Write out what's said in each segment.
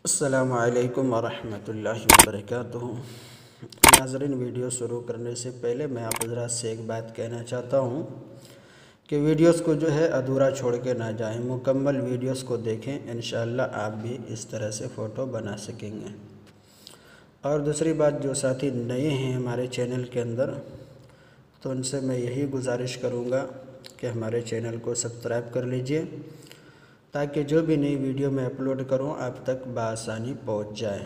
अस्सलामु अलैकुम वरहमतुल्लाहि वबरकातुहू। नाज़रीन, वीडियो शुरू करने से पहले मैं आप हज़रात से एक बात कहना चाहता हूँ कि वीडियोस को जो है अधूरा छोड़ के ना जाएं, मुकम्मल वीडियोस को देखें। इंशाअल्लाह आप भी इस तरह से फ़ोटो बना सकेंगे। और दूसरी बात, जो साथी नए हैं हमारे चैनल के अंदर, तो उनसे मैं यही गुजारिश करूँगा कि हमारे चैनल को सब्सक्राइब कर लीजिए, ताकि जो भी नई वीडियो मैं अपलोड करूं आप तक बआसानी पहुंच जाए।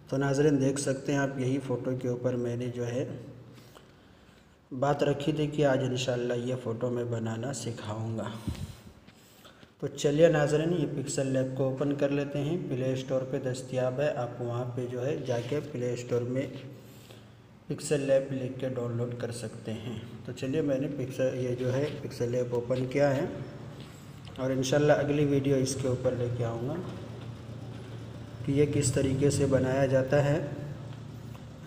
तो नाज़रीन, देख सकते हैं आप, यही फ़ोटो के ऊपर मैंने जो है बात रखी थी कि आज इंशाअल्लाह ये फ़ोटो मैं बनाना सिखाऊंगा। तो चलिए नाज़रीन, ये पिक्सल लैब को ओपन कर लेते हैं। प्ले स्टोर पे दस्तयाब है, आप वहाँ पे जो है जाके प्ले स्टोर में पिक्सल लैब लिख के डाउनलोड कर सकते हैं। तो चलिए, मैंने पिक्सल लैब ओपन किया है और इंशाल्लाह अगली वीडियो इसके ऊपर लेके आऊँगा कि ये किस तरीके से बनाया जाता है।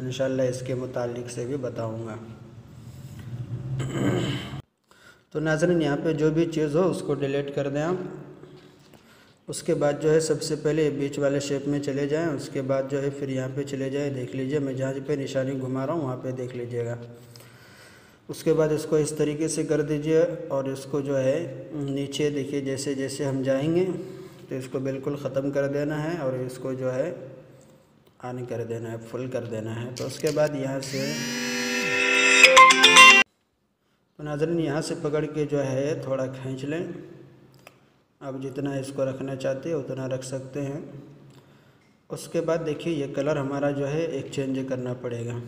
इंशाल्लाह इसके मुतालिक से भी बताऊँगा। तो नाज़रीन, यहाँ पे जो भी चीज़ हो उसको डिलीट कर दें आप। उसके बाद जो है सबसे पहले बीच वाले शेप में चले जाएं। उसके बाद जो है फिर यहाँ पे चले जाएं, देख लीजिए मैं जहाँ पे निशानी घुमा रहा हूँ वहाँ पे देख लीजिएगा। उसके बाद इसको इस तरीके से कर दीजिए और इसको जो है नीचे देखिए, जैसे जैसे हम जाएंगे तो इसको बिल्कुल ख़त्म कर देना है और इसको जो है ऑन कर देना है, फुल कर देना है। तो उसके बाद यहाँ से तो नाज़रीन यहाँ से पकड़ के जो है थोड़ा खींच लें। अब जितना इसको रखना चाहते हैं उतना रख सकते हैं। उसके बाद देखिए ये कलर हमारा जो है एक चेंज करना पड़ेगा।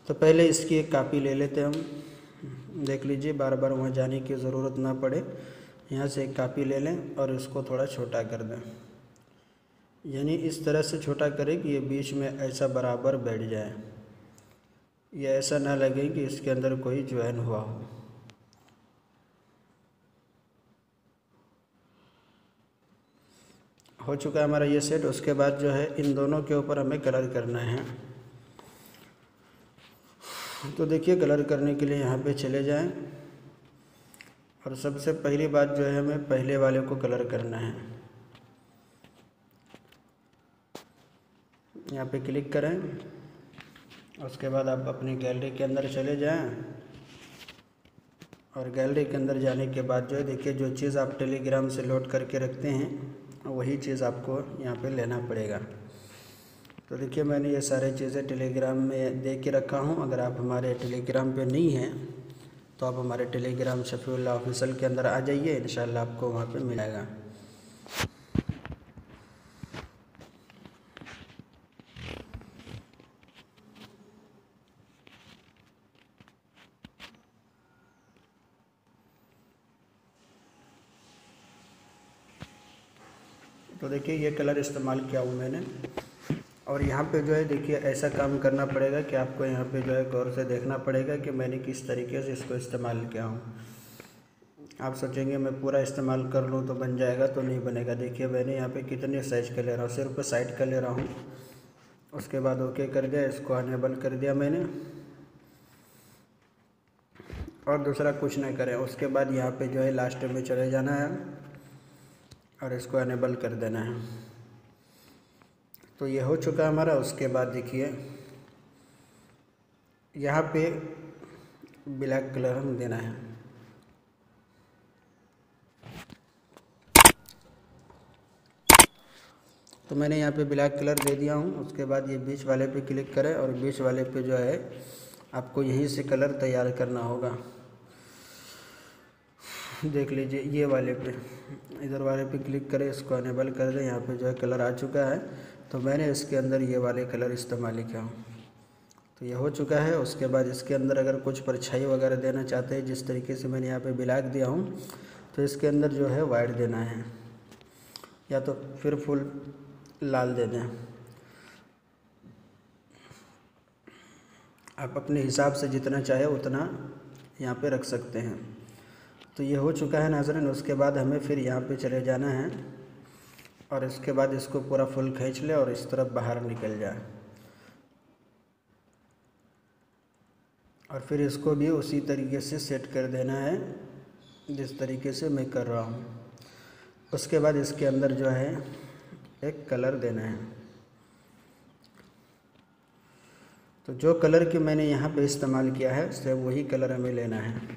तो पहले इसकी एक कापी ले लेते हैं हम। देख लीजिए, बार बार वहाँ जाने की ज़रूरत ना पड़े। यहाँ से एक कापी ले लें और इसको थोड़ा छोटा कर दें, यानी इस तरह से छोटा करें कि ये बीच में ऐसा बराबर बैठ जाए। ये ऐसा ना लगे कि इसके अंदर कोई ज्वाइन हुआ हो चुका है हमारा ये सेट। उसके बाद जो है इन दोनों के ऊपर हमें कलर करना है। तो देखिए, कलर करने के लिए यहाँ पे चले जाएं और सबसे पहली बात जो है हमें पहले वाले को कलर करना है। यहाँ पे क्लिक करें। उसके बाद आप अपनी गैलरी के अंदर चले जाएं और गैलरी के अंदर जाने के बाद जो है देखिए, जो चीज़ आप टेलीग्राम से लोड करके रखते हैं वही चीज़ आपको यहाँ पे लेना पड़ेगा। तो देखिए, मैंने ये सारी चीज़ें टेलीग्राम में दे के रखा हूँ। अगर आप हमारे टेलीग्राम पे नहीं हैं तो आप हमारे टेलीग्राम शफीउल्लाह ऑफिशियल के अंदर आ जाइए, इंशाल्लाह आपको वहाँ पे मिलेगा। तो देखिए, ये कलर इस्तेमाल किया हूँ मैंने। और यहाँ पे जो है देखिए, ऐसा काम करना पड़ेगा कि आपको यहाँ पे जो है गौर से देखना पड़ेगा कि मैंने किस तरीके से इसको इस्तेमाल किया हूँ। आप सोचेंगे मैं पूरा इस्तेमाल कर लूँ तो बन जाएगा, तो नहीं बनेगा। देखिए, मैंने यहाँ पे कितने साइज का ले रहा हूँ, सिर्फ साइड का ले रहा हूँ। उसके बाद ओके कर दिया, इसको अनेबल कर दिया मैंने, और दूसरा कुछ नहीं करें। उसके बाद यहाँ पे जो है लास्ट में चले जाना है और इसको अनेबल कर देना है। तो ये हो चुका हमारा। उसके बाद देखिए यहाँ पे ब्लैक कलर हम देना है। तो मैंने यहाँ पे ब्लैक कलर दे दिया हूँ। उसके बाद ये बीच वाले पे क्लिक करें और बीच वाले पे जो है आपको यहीं से कलर तैयार करना होगा। देख लीजिए, ये वाले पे, इधर वाले पे क्लिक करें, इसको अनेबल कर दें। यहाँ पे जो है कलर आ चुका है। तो मैंने इसके अंदर ये वाले कलर इस्तेमाल किया हूँ। तो ये हो चुका है। उसके बाद इसके अंदर अगर कुछ परछाई वगैरह देना चाहते हैं, जिस तरीके से मैंने यहाँ पे ब्लैक दिया हूँ, तो इसके अंदर जो है वाइट देना है, या तो फिर फुल लाल दे दें। आप अपने हिसाब से जितना चाहे उतना यहाँ पे रख सकते हैं। तो ये हो चुका है नाज़रीन। उसके बाद हमें फिर यहाँ पे चले जाना है और इसके बाद इसको पूरा फुल खींच ले और इस तरफ बाहर निकल जाए, और फिर इसको भी उसी तरीके से सेट कर देना है जिस तरीके से मैं कर रहा हूँ। उसके बाद इसके अंदर जो है एक कलर देना है। तो जो कलर की मैंने यहाँ पे इस्तेमाल किया है सेम वही कलर हमें लेना है।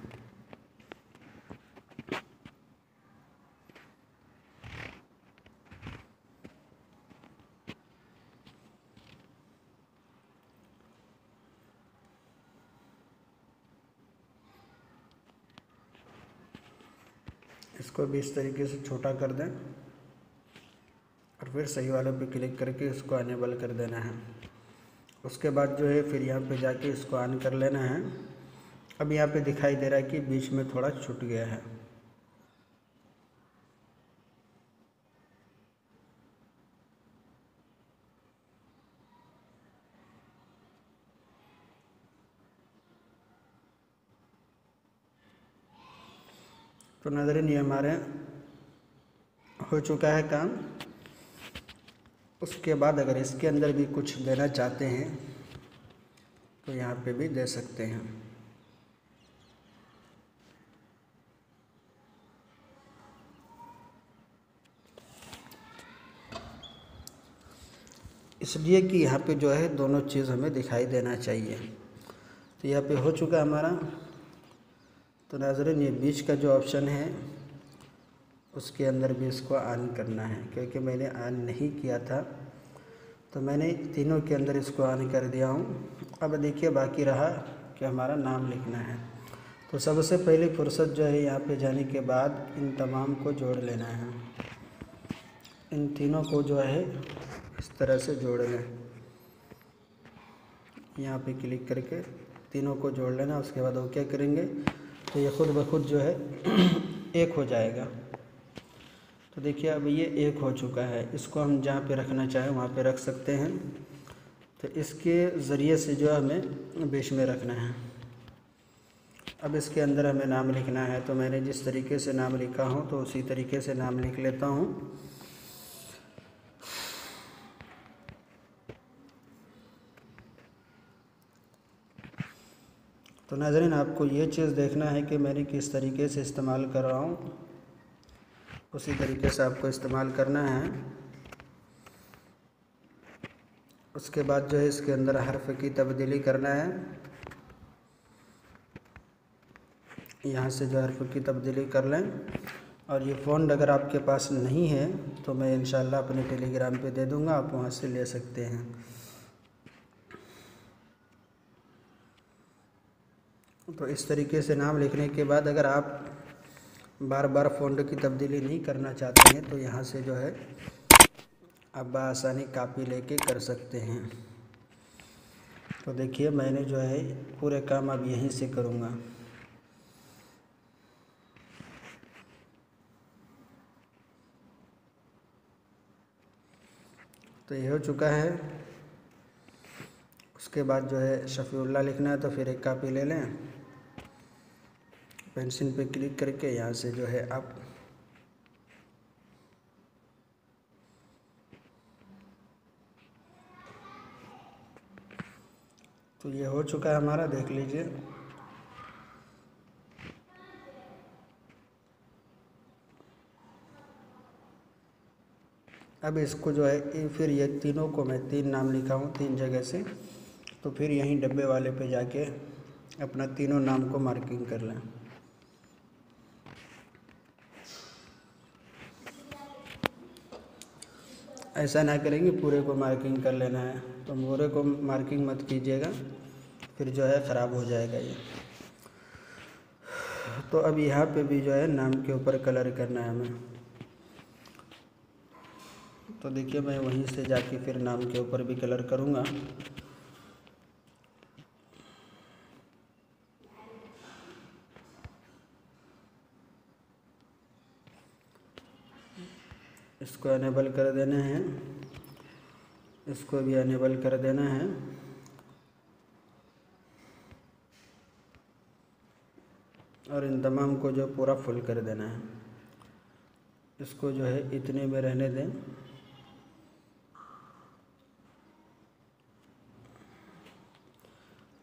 इसको भी इस तरीके से छोटा कर दें और फिर सही वाले पे क्लिक करके इसको अनेबल कर देना है। उसके बाद जो है फिर यहाँ पे जाके इसको ऑन कर लेना है। अब यहाँ पे दिखाई दे रहा है कि बीच में थोड़ा छूट गया है। तो नाज़रीन ये हमारे हो चुका है काम। उसके बाद अगर इसके अंदर भी कुछ देना चाहते हैं तो यहाँ पे भी दे सकते हैं। इसलिए कि यहाँ पे जो है दोनों चीज़ हमें दिखाई देना चाहिए। तो यहाँ पे हो चुका हमारा। तो नाज़रीन ये बीच का जो ऑप्शन है उसके अंदर भी इसको ऑन करना है, क्योंकि मैंने ऑन नहीं किया था तो मैंने तीनों के अंदर इसको ऑन कर दिया हूँ। अब देखिए बाकी रहा कि हमारा नाम लिखना है। तो सबसे पहली फुर्सत जो है यहाँ पे जाने के बाद इन तमाम को जोड़ लेना है। इन तीनों को जो है इस तरह से जोड़ लें। यहाँ पे क्लिक करके तीनों को जोड़ लेना। उसके बाद वो क्या करेंगे तो ये खुद ब खुद जो है एक हो जाएगा। तो देखिए अब ये एक हो चुका है। इसको हम जहाँ पे रखना चाहें वहाँ पे रख सकते हैं। तो इसके ज़रिए से जो हमें बीच में रखना है। अब इसके अंदर हमें नाम लिखना है। तो मैंने जिस तरीके से नाम लिखा हूँ तो उसी तरीके से नाम लिख लेता हूँ। तो नाज़रीन आपको ये चीज़ देखना है कि मैंने किस तरीके से इस्तेमाल कर रहा हूँ, उसी तरीके से आपको इस्तेमाल करना है। उसके बाद जो है इसके अंदर हर्फ की तब्दीली करना है। यहाँ से जो हर्फ की तब्दीली कर लें। और ये फ़ॉन्ट अगर आपके पास नहीं है तो मैं इंशाल्लाह अपने टेलीग्राम पे दे दूँगा, आप वहाँ से ले सकते हैं। तो इस तरीके से नाम लिखने के बाद अगर आप बार बार फ़ॉन्ट की तब्दीली नहीं करना चाहते हैं तो यहाँ से जो है आप बआसानी कापी लेके कर सकते हैं। तो देखिए मैंने जो है पूरे काम अब यहीं से करूँगा। तो ये हो चुका है। उसके बाद जो है शफ़ीउल्लाह लिखना है। तो फिर एक कापी ले लें, पेंसिल पे क्लिक करके यहाँ से जो है आप तो ये हो चुका है हमारा, देख लीजिए। अब इसको जो है फिर ये तीनों को मैं 3 नाम लिखा हूँ 3 जगह से, तो फिर यहीं डब्बे वाले पे जाके अपना तीनों नाम को मार्किंग कर लें। ऐसा ना करेंगे पूरे को मार्किंग कर लेना है, तो पूरे को मार्किंग मत कीजिएगा, फिर जो है ख़राब हो जाएगा ये। तो अब यहाँ पे भी जो है नाम के ऊपर कलर करना है हमें। तो देखिए मैं वहीं से जाके फिर नाम के ऊपर भी कलर करूँगा। इसको अनेबल कर देना है, इसको भी अनेबल कर देना है। और इन तमाम को जो पूरा फुल कर देना है। इसको जो है इतने में रहने दें।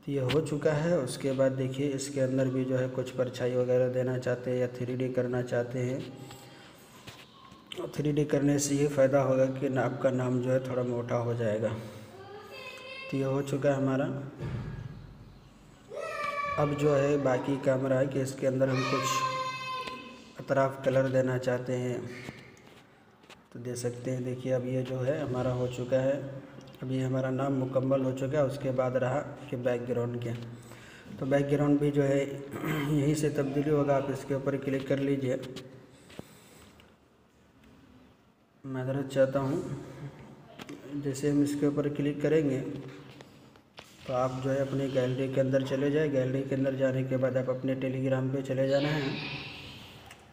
तो ये हो चुका है। उसके बाद देखिए इसके अंदर भी जो है कुछ परछाई वगैरह देना चाहते हैं या 3D करना चाहते हैं 3D करने से ये फ़ायदा होगा कि आपका नाम जो है थोड़ा मोटा हो जाएगा। तो ये हो चुका है हमारा। अब जो है बाकी कैमरा है कि इसके अंदर हम कुछ अतराफ कलर देना चाहते हैं तो दे सकते हैं। देखिए अब ये जो है हमारा हो चुका है। अब ये हमारा नाम मुकम्मल हो चुका है। उसके बाद रहा कि बैकग्राउंड के, तो बैकग्राउंड भी जो है यहीं से तब्दीली होगा। आप इसके ऊपर क्लिक कर लीजिए। मैं ज़रा चाहता हूँ जैसे हम इसके ऊपर क्लिक करेंगे तो आप जो है अपनी गैलरी के अंदर चले जाए। गैलरी के अंदर जाने के बाद आप अपने टेलीग्राम पे चले जाना है।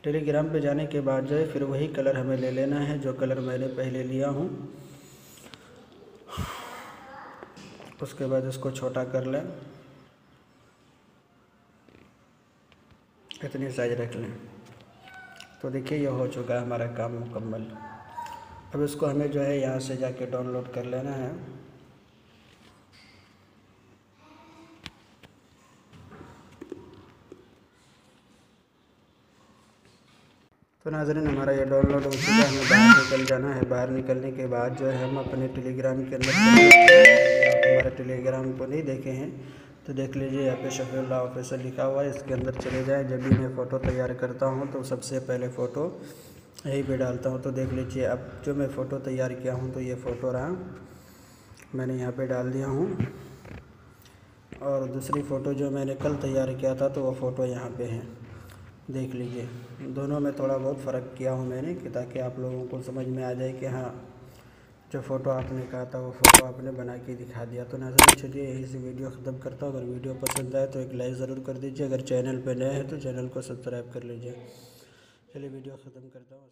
टेलीग्राम पे जाने के बाद जो है फिर वही कलर हमें ले लेना है जो कलर मैंने पहले लिया हूँ। उसके बाद इसको छोटा कर लें, इतनी साइज रख लें। तो देखिए ये हो चुका है हमारा काम मुकम्मल। अब इसको हमें जो है यहाँ से जाके डाउनलोड कर लेना है। तो नाज़रीन हमारा ये डाउनलोड हो चुका है। हमें बाहर निकल जाना है। बाहर निकलने के बाद जो है हम अपने टेलीग्राम के अंदर हमारे टेलीग्राम को नहीं देखे हैं तो देख लीजिए, यहाँ पे शफीउल्लाह ऑफिसर लिखा हुआ है। इसके अंदर चले जाएँ। जब भी मैं फ़ोटो तैयार करता हूँ तो सबसे पहले फ़ोटो यहीं पे डालता हूँ। तो देख लीजिए अब जो मैं फ़ोटो तैयार किया हूँ तो ये फ़ोटो रहा, मैंने यहाँ पे डाल दिया हूँ। और दूसरी फ़ोटो जो मैंने कल तैयार किया था तो वो फ़ोटो यहाँ पे है, देख लीजिए। दोनों में थोड़ा बहुत फ़र्क किया हूँ मैंने कि ताकि आप लोगों को समझ में आ जाए कि हाँ जो फ़ोटो आपने कहा था वो फ़ोटो आपने बना के दिखा दिया। तो नाज़रीन चलिए यहीं से वीडियो ख़त्म करता हूँ। अगर वीडियो पसंद आए तो एक लाइक ज़रूर कर दीजिए। अगर चैनल पे नए हैं तो चैनल को सब्सक्राइब कर लीजिए। चलिए वीडियो ख़त्म करता हूँ।